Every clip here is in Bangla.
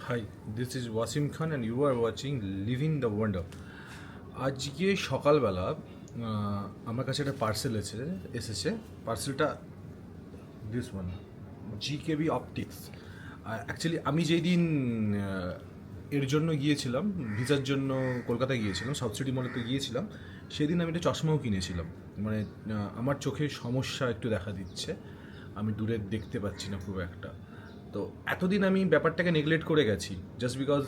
High, this is Wasim Khan and you are watching living the wonder. আজকে সকালবেলা আমার কাছে একটা পার্সেল এসেছে। পার্সেলটা this one, GKB optics. Actually আমি যেই দিন এর জন্য গিয়েছিলাম, ভিসার জন্য কলকাতায় গিয়েছিলাম, সাউথ সিটি মলেতে গিয়েছিলাম, সেদিন আমি একটা চশমাও কিনেছিলাম। মানে আমার চোখে সমস্যা একটু দেখা দিচ্ছে, আমি দূরে দেখতে পাচ্ছি না খুব একটা। তো এতদিন আমি ব্যাপারটাকে নেগলেক্ট করে গেছি, জাস্ট বিকজ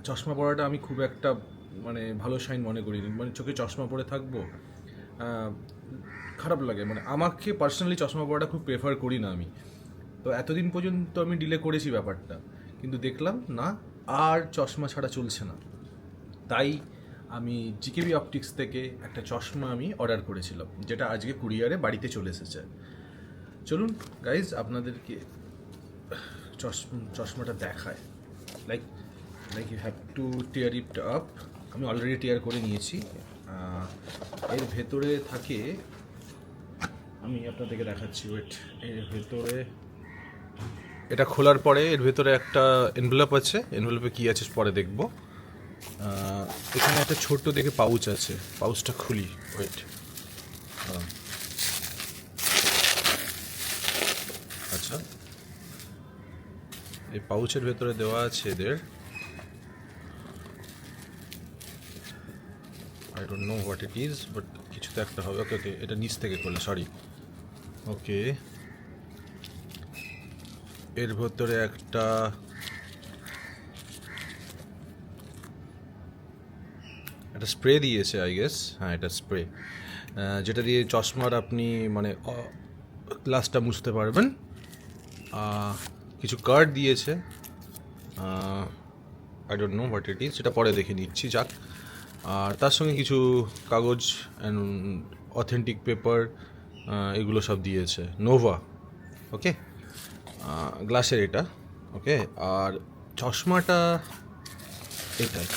চশমা পরাটা আমি খুব একটা মানে ভালো সাইন মনে করিনি। মানে চোখে চশমা পরে থাকবো, খারাপ লাগে। মানে আমাকে পার্সোনালি চশমা পরাটা খুব প্রেফার করি না আমি। তো এতদিন পর্যন্ত আমি ডিলে করেছি ব্যাপারটা, কিন্তু দেখলাম না, আর চশমা ছাড়া চলছে না। তাই আমি জিকেবি অপটিক্স থেকে একটা চশমা আমি অর্ডার করেছিলাম, যেটা আজকে কুরিয়ারে বাড়িতে চলে এসেছে। চলুন গাইজ আপনাদেরকে চশমাটা দেখায়। Like you have to tear it up. আমি অলরেডি টিয়ার করে নিয়েছি। এর ভেতরে থাকে, আমি আপনাদেরকে দেখাচ্ছি, ওয়েট। এর ভেতরে, এটা খোলার পরে এর ভেতরে একটা এনভেলপ আছে। এনভেলপে কী আছে পরে দেখব। এখানে একটা ছোট্ট দেখে পাউচ আছে, পাউচটা খুলি, ওয়েট। আচ্ছা, এই পাউচের ভেতরে দেওয়া আছে এদের, I don't know what it is, but কিছু তো একটা হবে। ওকে ওকে, এটা নিচ থেকে খোলে, সরি। ওকে, এর ভেতরে একটা স্প্রে দিয়েছে, আই গেস। হ্যাঁ, এটা স্প্রে, যেটা দিয়ে চশমার আপনি মানে গ্লাসটা মুছতে পারবেন। কিছু কার্ড দিয়েছে, I don't know what it is, সেটা পরে দেখে নিচ্ছি, যাক। আর তার সঙ্গে কিছু কাগজ অ্যান্ড অথেন্টিক পেপার, এগুলো সব দিয়েছে। নোভা, ওকে, গ্লাসের এটা, ওকে। আর চশমাটা এটাই,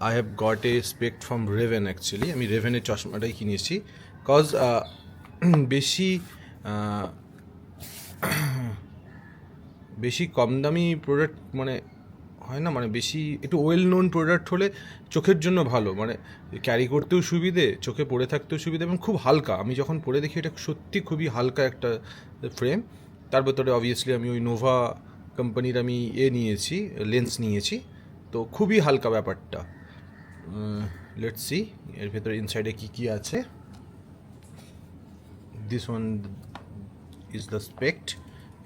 I have got a spec from Ray-Ban. Actually আমি রেভেনের চশমাটাই কিনেছি, কজ বেশি বেশি কম দামি প্রোডাক্ট মানে হয় না, মানে বেশি একটু ওয়েল নোন প্রোডাক্ট হলে চোখের জন্য ভালো, মানে ক্যারি করতেও সুবিধে, চোখে পরে থাকতেও সুবিধে, এবং খুব হালকা। আমি যখন পরে দেখি এটা সত্যি খুবই হালকা একটা ফ্রেম। তার ভেতরে অবভিয়াসলি আমি ওই নোভা কোম্পানির আমি নিয়েছি, লেন্স নিয়েছি, তো খুবই হালকা ব্যাপারটা। লেটস সি এর ভেতরে ইনসাইডে কী কী আছে। দিস ওয়ান ইজ দ্য স্পেক্ট,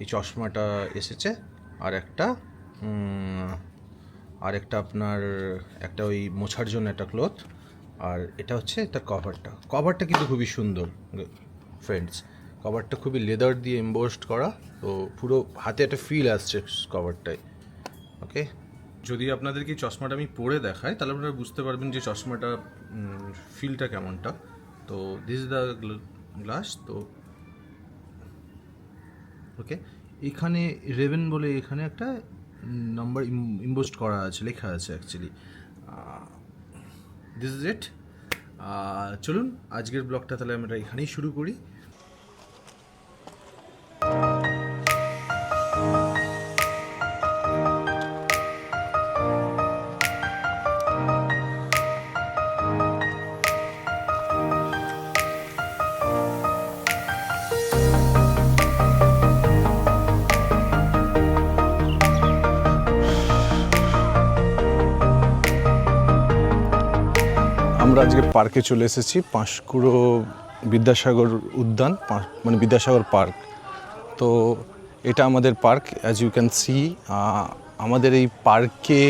এই চশমাটা এসেছে। আর একটা আপনার একটা ওই মোছার জন্য একটা ক্লথ। আর এটা হচ্ছে তার কভারটা কিন্তু খুবই সুন্দর ফ্রেন্ডস। কভারটা খুবই লেদার দিয়ে এমবোসড করা, তো পুরো হাতে একটা ফিল আসছে কভারটায়, ওকে। যদি আপনাদেরকে চশমাটা আমি পরে দেখাই, তাহলে আপনারা বুঝতে পারবেন যে চশমাটা ফিলটা কেমনটা। তো দিস ইজ দ্য গ্লাস। তো ওকে, এখানে রেভেন বলে এখানে একটা নাম্বার ইম্বোস্ট করা আছে, লেখা আছে অ্যাকচুয়ালি। This is it. চলুন আজকের ব্লগটা তাহলে আমরা এখানেই শুরু করি। আমরা আজকে পার্কে চলে এসেছি, পাঁশকুড়ো বিদ্যাসাগর উদ্যান, মানে বিদ্যাসাগর পার্ক। তো এটা আমাদের park, as you can see. আমাদের এই পার্কে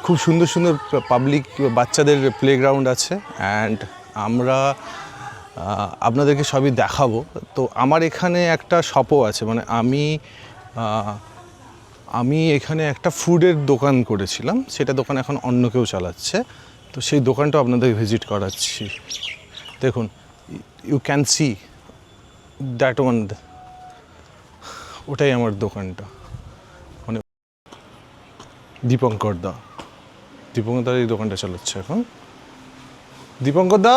খুব সুন্দর সুন্দর পাবলিক বাচ্চাদের প্লেগ্রাউন্ড আছে, অ্যান্ড আমরা আপনাদেরকে সবই দেখাবো। তো আমার এখানে একটা শপও আছে, মানে আমি এখানে একটা ফুডের দোকান করেছিলাম, সেটা দোকান এখন অন্য কেউ চালাচ্ছে। তো সেই দোকানটা আপনাদের ভিজিট করাচ্ছি। দেখুন, you can see that one, ওটাই আমার দোকানটা। মানে দীপঙ্কর দা এই দোকানটা চালাচ্ছে এখন। দীপঙ্কর দা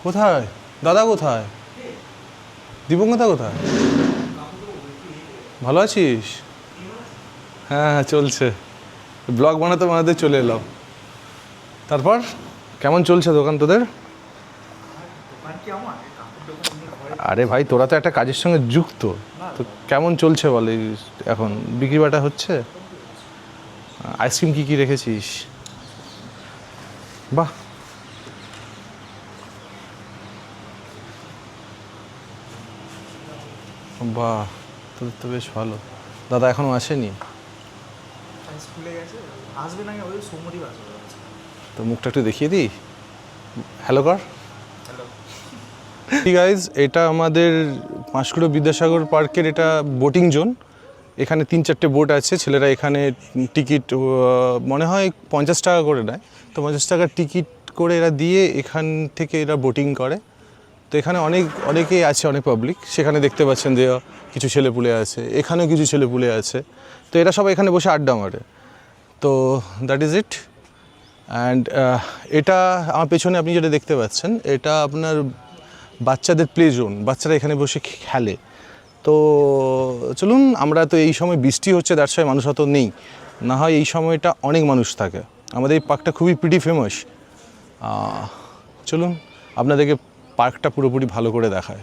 কোথায়? দাদা কোথায়? দীপঙ্কর দা কোথায়? ভালো আছিস? হ্যাঁ হ্যাঁ চলছে, ব্লগ বানাতে বানাতে চলে এলাম। তারপর কেমন চলছে দোকান তোদের? আরে ভাই তোরা তো একটা কাজের সঙ্গে যুক্ত, তো কেমন চলছে বল এখন? বিক্রি বাটা হচ্ছে? আইসক্রিম কী কী রেখেছিস? বাহ, বাহ, তোদের তো বেশ ভালো। দাদা এখনও আসেনি? স্কুলে গেছে, আসবে না, ওই সোমবারই আসবে। তো মুখটা একটু দেখিয়ে দিই, হ্যালো কর। ঠিক গাইজ, এটা আমাদের পাঁশকুড়া বিদ্যাসাগর পার্কের এটা বোটিং জোন। এখানে 3-4টে বোট আছে, ছেলেরা এখানে টিকিট মনে হয় 50 টাকা করে নেয়। তো 50 টাকার টিকিট করে এরা দিয়ে এখান থেকে এরা বোটিং করে। তো এখানে অনেকেই আছে, অনেক পাবলিক। সেখানে দেখতে পাচ্ছেন যে কিছু ছেলেপুলে আছে, এখানেও কিছু ছেলেপুলে আছে। তো এরা সবাই এখানে বসে আড্ডা মারে। তো দ্যাট ইজ ইট। অ্যান্ড এটা আমার পেছনে আপনি যেটা দেখতে পাচ্ছেন, এটা আপনার বাচ্চাদের প্লে জোন। বাচ্চারা এখানে বসে খেলে। তো চলুন, আমরা তো এই সময় বৃষ্টি হচ্ছে, তার সময় মানুষ অত নেই, না হয় এই সময়টা অনেক মানুষ থাকে। আমাদের এই পার্কটা খুবই প্রিটি ফেমাস। চলুন আপনাদেরকে পার্কটা পুরোপুরি ভালো করে দেখায়।